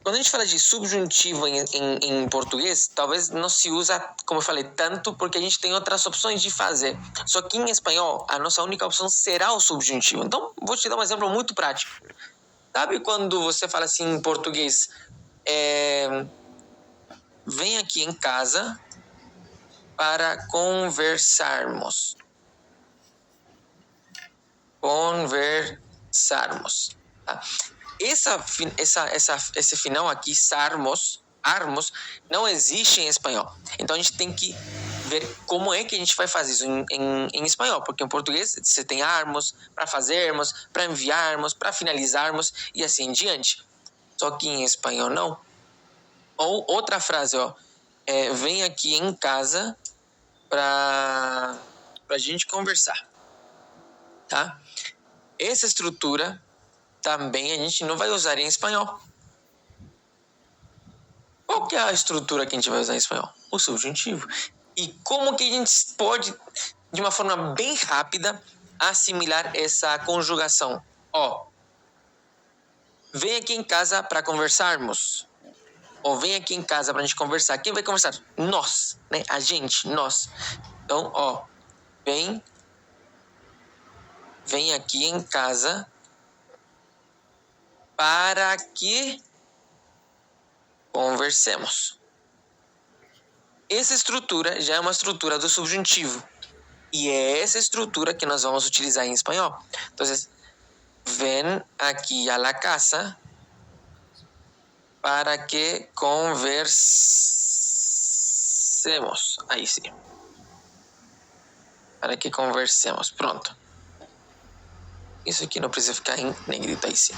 quando a gente fala de subjuntivo em português, talvez não se usa, como eu falei, tanto porque a gente tem outras opções de fazer. Só que em espanhol, a nossa única opção será o subjuntivo. Então, vou te dar um exemplo muito prático. Sabe quando você fala assim em português, vem aqui em casa para conversarmos. Conversarmos. Tá? Esse final aqui, armos, não existe em espanhol. Então a gente tem que ver como é que a gente vai fazer isso em espanhol, porque em português você tem armos, para fazermos, para enviarmos, para finalizarmos e assim em diante. Só que em espanhol não. Ou outra frase, vem aqui em casa para a gente conversar, tá? Essa estrutura também a gente não vai usar em espanhol. Qual que é a estrutura que a gente vai usar em espanhol? O subjuntivo. E como que a gente pode, de uma forma bem rápida, assimilar essa conjugação? Vem aqui em casa para conversarmos. Ou vem aqui em casa para a gente conversar. Quem vai conversar? Nós, né? A gente, nós. Então, vem aqui em casa para que conversemos. Essa estrutura já é uma estrutura do subjuntivo. E é essa estrutura que nós vamos utilizar em espanhol. Então, ven aqui a la casa para que conversemos. Aí sim. Para que conversemos. Pronto. Isso aqui não precisa ficar em negrito aí sim.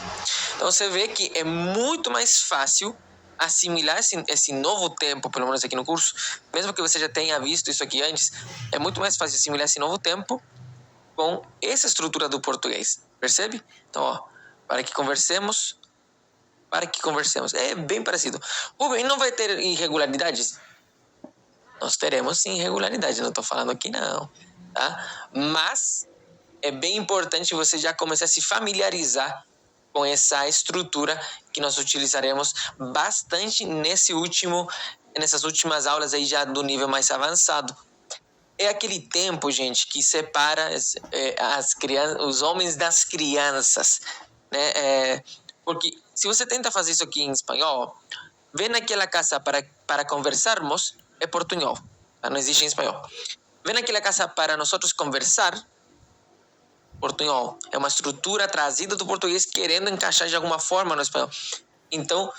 Então você vê que é muito mais fácil assimilar esse novo tempo, pelo menos aqui no curso, mesmo que você já tenha visto isso aqui antes, é muito mais fácil assimilar esse novo tempo com essa estrutura do português. Percebe? Então, para que conversemos. É bem parecido. Rubem, não vai ter irregularidades? Nós teremos sim irregularidades, não estou falando aqui não. Tá? Mas é bem importante você já começar a se familiarizar com essa estrutura que nós utilizaremos bastante nessas últimas aulas aí já do nível mais avançado. É aquele tempo, gente, que separa os homens das crianças, né? Porque se você tenta fazer isso aqui em espanhol, ven naquela casa para conversarmos, é portunhol, não existe em espanhol. Ven naquela casa para nós conversar, portunhol. É uma estrutura trazida do português querendo encaixar de alguma forma no espanhol. Então,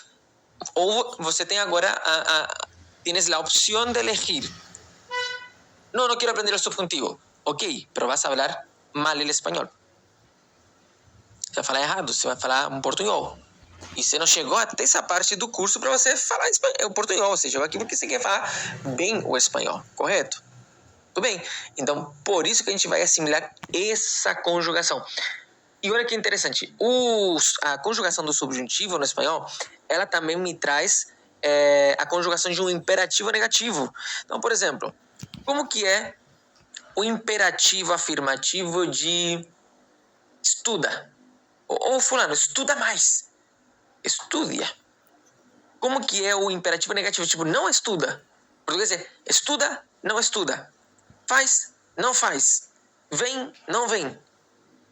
ou você tem agora tienes la opción de elegir. No quiero aprender el subjuntivo. Ok, pero vas a hablar mal el espanhol. Você vai falar errado, você vai falar um portunhol. E você não chegou até essa parte do curso para você falar o portunhol. Você chegou aqui porque você quer falar bem o espanhol, correto? Tudo bem? Então, por isso que a gente vai assimilar essa conjugação. E olha que interessante, a conjugação do subjuntivo no espanhol, ela também me traz a conjugação de um imperativo negativo. Então, por exemplo, como que é o imperativo afirmativo de estuda? Ou fulano, estuda mais. Estudia. Como que é o imperativo negativo? Tipo, não estuda. Em português é estuda, não estuda. Faz, não faz. Vem, não vem.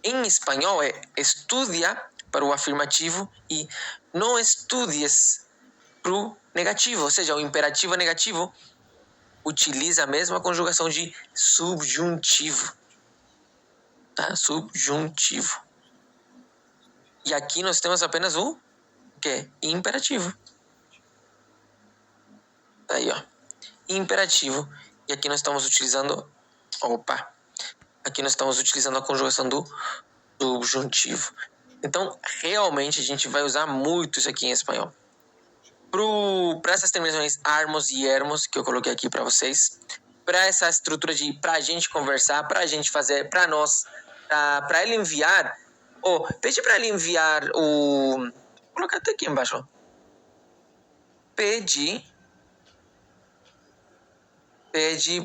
Em espanhol é estudia para o afirmativo e não estudies para o negativo. Ou seja, o imperativo negativo utiliza a mesma conjugação de subjuntivo. Tá? Subjuntivo. E aqui nós temos apenas o quê? Imperativo. Tá aí, imperativo. E aqui nós estamos utilizando... Aqui nós estamos utilizando a conjugação do subjuntivo. Então, realmente, a gente vai usar muito isso aqui em espanhol. Para essas terminações armos e ermos, que eu coloquei aqui para vocês, para essa estrutura de para a gente conversar, para a gente fazer, para nós, para ele enviar, pede para ele enviar vou colocar até aqui embaixo, pede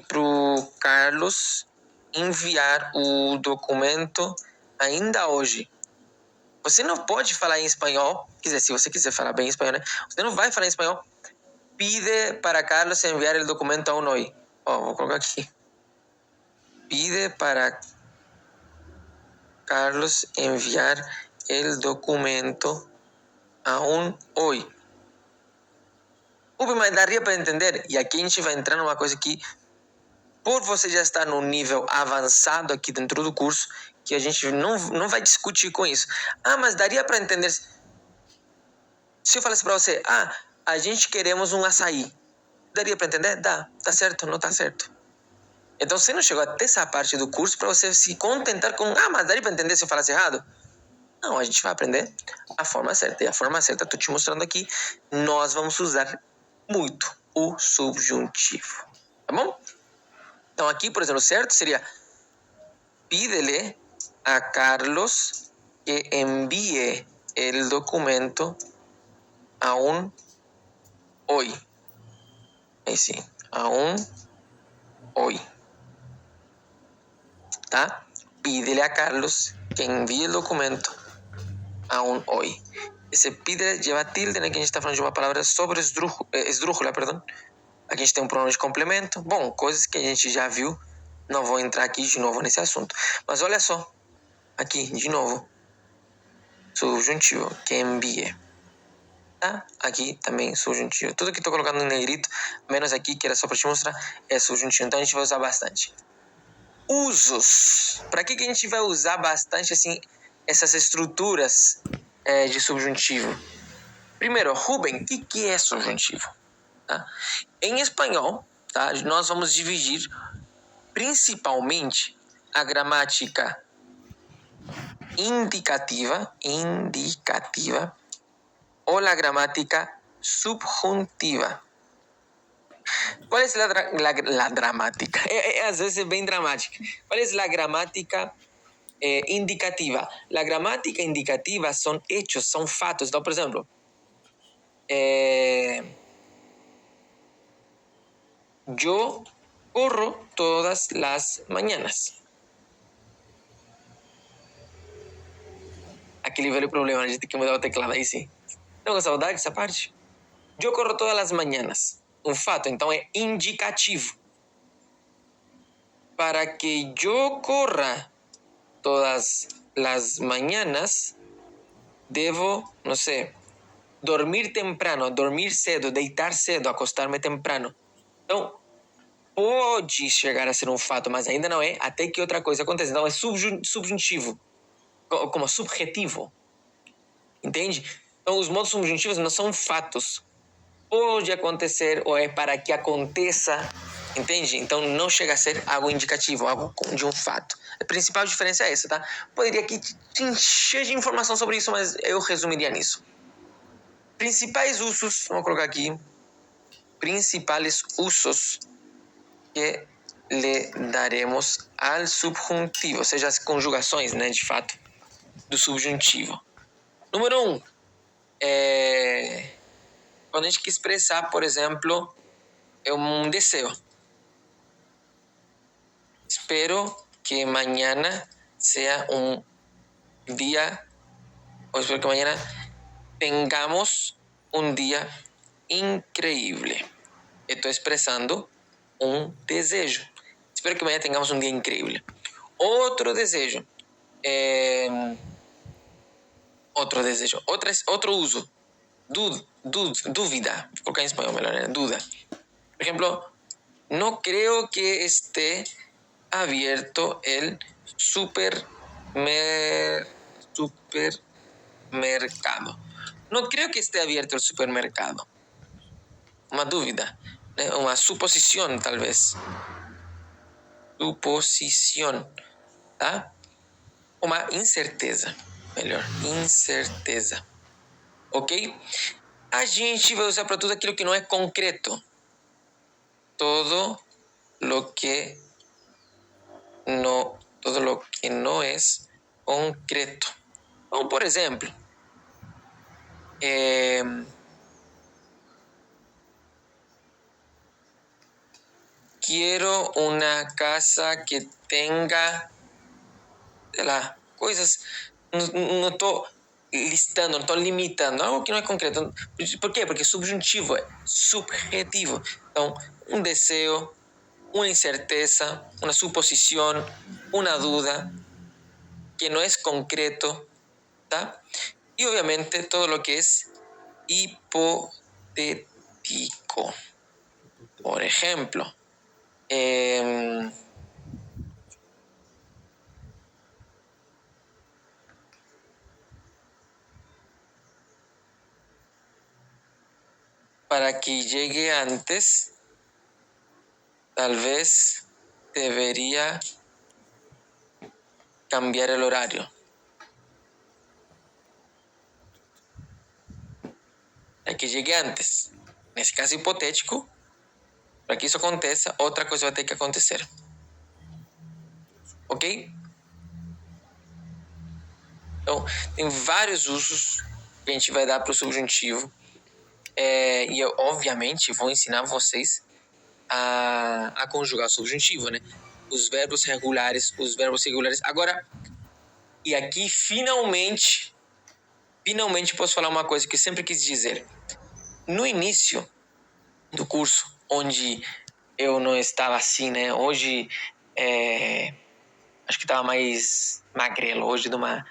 pro Carlos enviar o documento ainda hoje. Você não pode falar em espanhol, quer dizer, se você quiser falar bem espanhol, né? Você não vai falar em espanhol. Pide para Carlos enviar o documento aún hoy. Vou colocar aqui. Pide para Carlos enviar o documento aún hoy. Mas daria para entender. E aqui a gente vai entrar numa coisa que, por você já estar num nível avançado aqui dentro do curso, que a gente não vai discutir com isso. Mas daria para entender. Se eu falasse para você, a gente queremos um açaí. Daria para entender? Dá. Tá certo? Não tá certo. Então você não chegou até essa parte do curso para você se contentar com, mas daria para entender se eu falasse errado? Não, a gente vai aprender a forma certa. E a forma certa, estou te mostrando aqui, nós vamos usar muito o subjuntivo. Tá bom? Então aqui, por exemplo, certo seria: pídele a Carlos que envíe el documento aún hoy. Aí sim, aún hoy. Tá? Pídele a Carlos que envíe el documento aún hoy. Esse pídele lleva tilde, né? Que a gente está falando de uma palavra sobre esdrújula, perdão. Aqui a gente tem um pronome de complemento. Bom, coisas que a gente já viu. Não vou entrar aqui de novo nesse assunto. Mas olha só. Aqui, de novo. Subjuntivo. Que envie. Tá? Aqui também subjuntivo. Tudo que estou colocando em negrito, menos aqui, que era só para te mostrar, é subjuntivo. Então a gente vai usar bastante. Usos. Para que a gente vai usar bastante assim essas estruturas de subjuntivo? Primeiro, Rubem, o que é subjuntivo? Tá? Em espanhol, tá? Nós vamos dividir principalmente a gramática indicativa ou a gramática subjuntiva. Qual é a gramática? Às vezes é bem dramática. Qual é a gramática indicativa? A gramática indicativa são hechos, são fatos. Então, por exemplo, yo corro todas las mañanas. Aquele velho problema, a gente tem que mudar o teclado aí sim. Estão com saudade dessa parte? Eu corro todas as manhãs. Um fato, então é indicativo. Para que eu corra todas as manhãs, devo, não sei, dormir temprano, dormir cedo, deitar cedo, acostar-me temprano. Então, pode chegar a ser um fato, mas ainda não é, até que outra coisa aconteça. Então é subjuntivo, como subjetivo. Entende? Então os modos subjuntivos não são fatos. Pode acontecer ou é para que aconteça, entende? Então não chega a ser algo indicativo, algo de um fato. A principal diferença é essa, tá? Poderia aqui te encher de informação sobre isso, mas eu resumiria nisso. Principais usos, vamos colocar aqui, principais usos que le daremos al subjuntivo, ou seja, as conjugações, né, de fato, do subjuntivo. Número 1, quando a gente quer expressar, por exemplo, um desejo. Espero que mañana sea un día, o espero que mañana tengamos un día increíble. Estou expressando um desejo. Espero que amanhã tengamos um dia incrível. Outro desejo. Outro uso. Dúvida. Vou colocar em espanhol melhor, né? Duda. Por exemplo, no creo que esté abierto el supermercado. No creo que esté abierto el supermercado. Uma dúvida, né? Uma suposição, talvez. Suposição, tá? Uma incerteza, melhor, incerteza. Ok? A gente vai usar para tudo aquilo que não é concreto. Todo lo que no es concreto. Então, por exemplo, quiero una casa que tenga, sei lá, coisas. Não tô listando, não estou limitando, algo que não é concreto. Por quê? Porque subjuntivo é subjetivo. Então, um desejo, uma incerteza, uma suposição, uma dúvida que não é concreto, tá? Y obviamente todo lo que es hipotético. Por ejemplo, para que llegue antes, tal vez debería cambiar el horario. Para que llegue antes. Nesse caso hipotético, para que isso aconteça, outra coisa vai ter que acontecer. Ok? Então, tem vários usos que a gente vai dar para o subjuntivo. E eu, obviamente, vou ensinar vocês a conjugar o subjuntivo, né? Os verbos regulares, Agora, e aqui finalmente posso falar uma coisa que eu sempre quis dizer. No início do curso, onde eu não estava assim, né? Hoje, acho que estava mais magrelo, hoje de uma